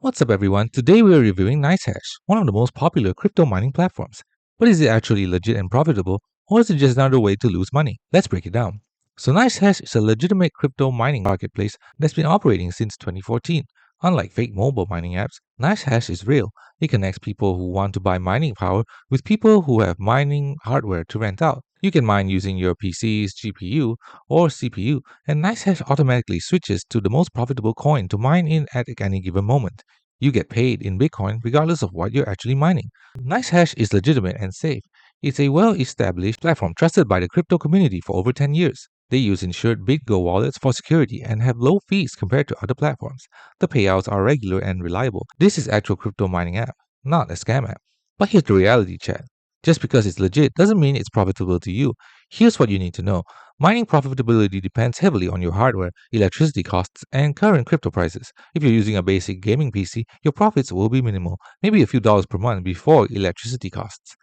What's up, everyone? Today we are reviewing NiceHash, one of the most popular crypto mining platforms. But is it actually legit and profitable, or is it just another way to lose money? Let's break it down. So, NiceHash is a legitimate crypto mining marketplace that's been operating since 2014. Unlike fake mobile mining apps, NiceHash is real. It connects people who want to buy mining power with people who have mining hardware to rent out. You can mine using your PC's GPU or CPU, and NiceHash automatically switches to the most profitable coin to mine in at any given moment. You get paid in Bitcoin regardless of what you're actually mining. NiceHash is legitimate and safe. It's a well established platform trusted by the crypto community for over 10 years. They use insured BitGo wallets for security and have low fees compared to other platforms. The payouts are regular and reliable. This is actual crypto mining app, not a scam app. But here's the reality, chat. Just because it's legit doesn't mean it's profitable to you. Here's what you need to know. Mining profitability depends heavily on your hardware, electricity costs, and current crypto prices. If you're using a basic gaming PC, your profits will be minimal, maybe a few dollars per month before electricity costs.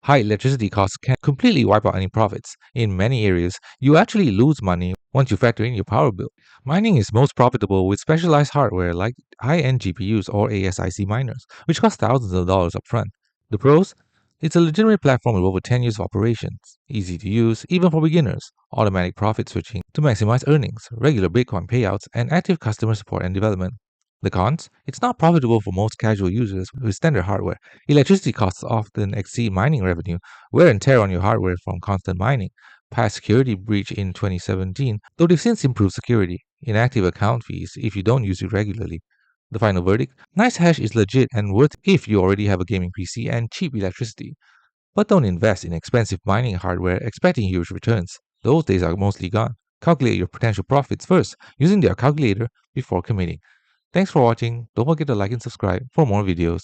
High electricity costs can completely wipe out any profits. In many areas, you actually lose money once you factor in your power bill. Mining is most profitable with specialized hardware like high-end GPUs or ASIC miners, which cost thousands of dollars upfront. The pros? It's a legitimate platform with over 10 years of operations, easy to use even for beginners, automatic profit switching to maximize earnings, regular Bitcoin payouts, and active customer support and development. The cons? It's not profitable for most casual users with standard hardware. Electricity costs often exceed mining revenue, wear and tear on your hardware from constant mining, past security breach in 2017, though they've since improved security, inactive account fees if you don't use it regularly. The final verdict? NiceHash is legit and worth it if you already have a gaming PC and cheap electricity. But don't invest in expensive mining hardware expecting huge returns. Those days are mostly gone. Calculate your potential profits first using their calculator before committing. Thanks for watching. Don't forget to like and subscribe for more videos.